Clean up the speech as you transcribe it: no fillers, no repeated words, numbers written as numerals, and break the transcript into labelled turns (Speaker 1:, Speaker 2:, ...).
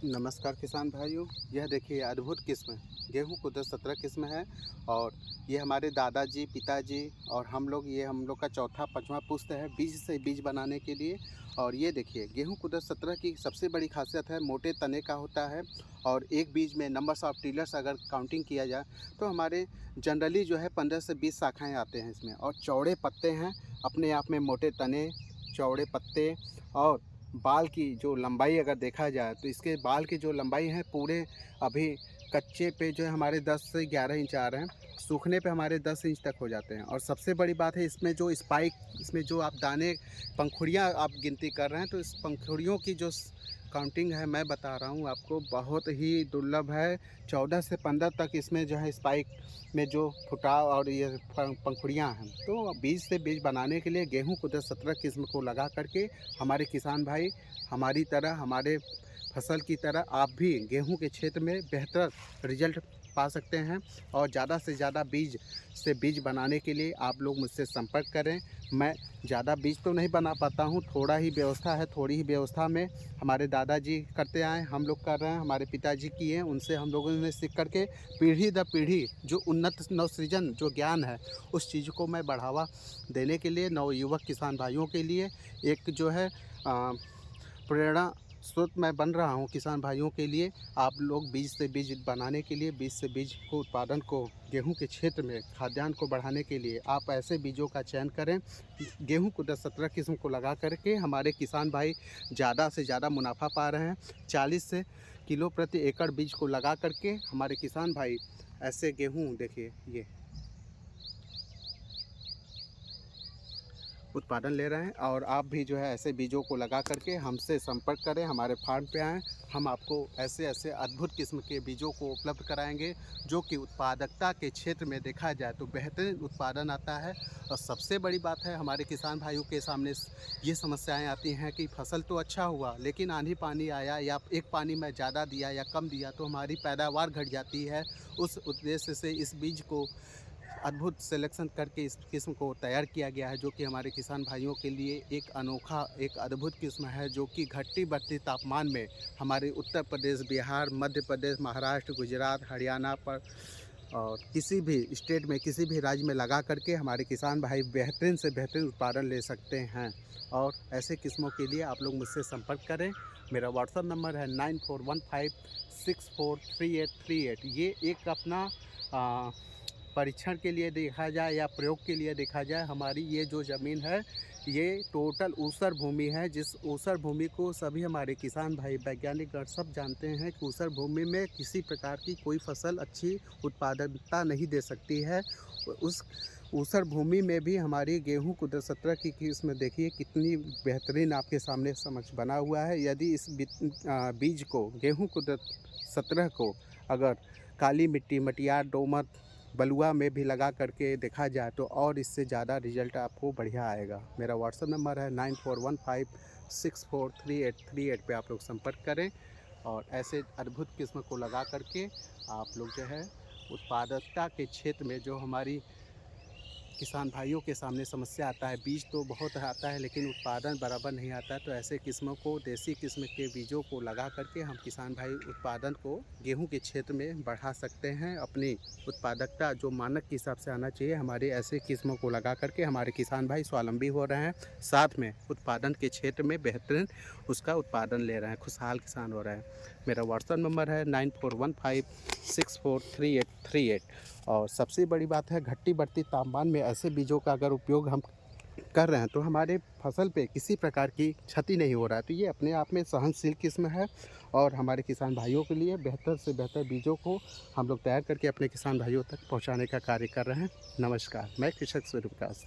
Speaker 1: नमस्कार किसान भाइयों। यह देखिए अद्भुत किस्म गेहूँ कुदरत 17 किस्म है। और ये हमारे दादाजी, पिताजी और हम लोग का चौथा पांचवा पुश्त है बीज से बीज बनाने के लिए। और ये देखिए गेहूँ कुदरत 17 की सबसे बड़ी खासियत है मोटे तने का होता है। और एक बीज में नंबर्स ऑफ टिलर्स अगर काउंटिंग किया जाए तो हमारे जनरली जो है 15 से 20 शाखाएँ आते हैं इसमें। और चौड़े पत्ते हैं, अपने आप में मोटे तने, चौड़े पत्ते। और बाल की जो लंबाई अगर देखा जाए तो इसके बाल की जो लंबाई है पूरे अभी कच्चे पे जो है हमारे 10 से 11 इंच आ रहे हैं, सूखने पे हमारे 10 इंच तक हो जाते हैं। और सबसे बड़ी बात है इसमें जो स्पाइक, इसमें जो आप दाने पंखुड़ियाँ आप गिनती कर रहे हैं तो इस पंखुड़ियों की जो काउंटिंग है मैं बता रहा हूँ आपको, बहुत ही दुर्लभ है। 14 से 15 तक इसमें जो है स्पाइक में जो फुटाव और ये पंखुड़ियाँ हैं। तो बीज से बीज बनाने के लिए गेहूँ कुदरत 17 किस्म को लगा करके हमारे किसान भाई हमारी तरह, हमारे फसल की तरह आप भी गेहूं के क्षेत्र में बेहतर रिजल्ट पा सकते हैं। और ज़्यादा से ज़्यादा बीज से बीज बनाने के लिए आप लोग मुझसे संपर्क करें। मैं ज़्यादा बीज तो नहीं बना पाता हूं, थोड़ा ही व्यवस्था है, थोड़ी ही व्यवस्था में हमारे दादाजी करते आए, हम लोग कर रहे हैं, हमारे पिताजी किए, उनसे हम लोगों ने सीख करके पीढ़ी दर पीढ़ी जो उन्नत नवसृजन जो ज्ञान है उस चीज़ को मैं बढ़ावा देने के लिए नवयुवक किसान भाइयों के लिए एक जो है प्रेरणा स्रोत मैं बन रहा हूं किसान भाइयों के लिए। आप लोग बीज से बीज बनाने के लिए, बीज से बीज को उत्पादन को गेहूं के क्षेत्र में खाद्यान्न को बढ़ाने के लिए आप ऐसे बीजों का चयन करें। गेहूं को 17 किस्म को लगा करके हमारे किसान भाई ज़्यादा से ज़्यादा मुनाफा पा रहे हैं। 40 से किलो प्रति एकड़ बीज को लगा करके हमारे किसान भाई ऐसे गेहूँ देखिए ये उत्पादन ले रहे हैं। और आप भी जो है ऐसे बीजों को लगा करके हमसे संपर्क करें, हमारे फार्म पे आएँ। हम आपको ऐसे ऐसे अद्भुत किस्म के बीजों को उपलब्ध कराएंगे जो कि उत्पादकता के क्षेत्र में देखा जाए तो बेहतरीन उत्पादन आता है। और सबसे बड़ी बात है हमारे किसान भाइयों के सामने ये समस्याएं आती हैं कि फसल तो अच्छा हुआ लेकिन आंधी पानी आया या एक पानी में ज़्यादा दिया या कम दिया तो हमारी पैदावार घट जाती है। उस उद्देश्य से इस बीज को अद्भुत सिलेक्शन करके इस किस्म को तैयार किया गया है जो कि हमारे किसान भाइयों के लिए एक अनोखा, एक अद्भुत किस्म है जो कि घटती बढ़ती तापमान में हमारे उत्तर प्रदेश, बिहार, मध्य प्रदेश, महाराष्ट्र, गुजरात, हरियाणा पर और किसी भी स्टेट में, किसी भी राज्य में लगा करके हमारे किसान भाई बेहतरीन से बेहतरीन उत्पादन ले सकते हैं। और ऐसे किस्मों के लिए आप लोग मुझसे संपर्क करें। मेरा व्हाट्सअप नंबर है 9415643838। ये एक अपना परीक्षण के लिए देखा जाए या प्रयोग के लिए देखा जाए, हमारी ये जो ज़मीन है ये टोटल ऊसर भूमि है। जिस ऊसर भूमि को सभी हमारे किसान भाई, वैज्ञानिक सब जानते हैं कि ऊसर भूमि में किसी प्रकार की कोई फसल अच्छी उत्पादकता नहीं दे सकती है। उस ऊसर भूमि में भी हमारी गेहूँ कुदरत 17 की किस्म देखिए कितनी बेहतरीन आपके सामने समझ बना हुआ है। यदि इस बीज को गेहूँ कुदरत 17 को अगर काली मिट्टी, मटियार, दोमट, बलुआ में भी लगा करके देखा जाए तो और इससे ज़्यादा रिजल्ट आपको बढ़िया आएगा। मेरा व्हाट्सअप नंबर है 9415643838 पे आप लोग संपर्क करें। और ऐसे अद्भुत किस्म को लगा करके आप लोग जो है उत्पादकता के क्षेत्र में जो हमारी किसान भाइयों के सामने समस्या आता है, बीज तो बहुत आता है लेकिन उत्पादन बराबर नहीं आता है, तो ऐसे किस्मों को, देसी किस्म के बीजों को लगा करके हम किसान भाई उत्पादन को गेहूं के क्षेत्र में बढ़ा सकते हैं। अपनी उत्पादकता जो मानक के हिसाब से आना चाहिए, हमारे ऐसे किस्मों को लगा करके हमारे किसान भाई स्वावलंबी हो रहे हैं, साथ में उत्पादन के क्षेत्र में बेहतरीन उसका उत्पादन ले रहे हैं, खुशहाल किसान हो रहे हैं। मेरा व्हाट्सअप नंबर है 9415643838। और सबसे बड़ी बात है घटती बढ़ती तापमान में ऐसे बीजों का अगर उपयोग हम कर रहे हैं तो हमारे फसल पे किसी प्रकार की क्षति नहीं हो रहा है। तो ये अपने आप में सहनशील किस्म है। और हमारे किसान भाइयों के लिए बेहतर से बेहतर बीजों को हम लोग तैयार करके अपने किसान भाइयों तक पहुंचाने का कार्य कर रहे हैं। नमस्कार, मैं कृषक सूर्य प्रकाश।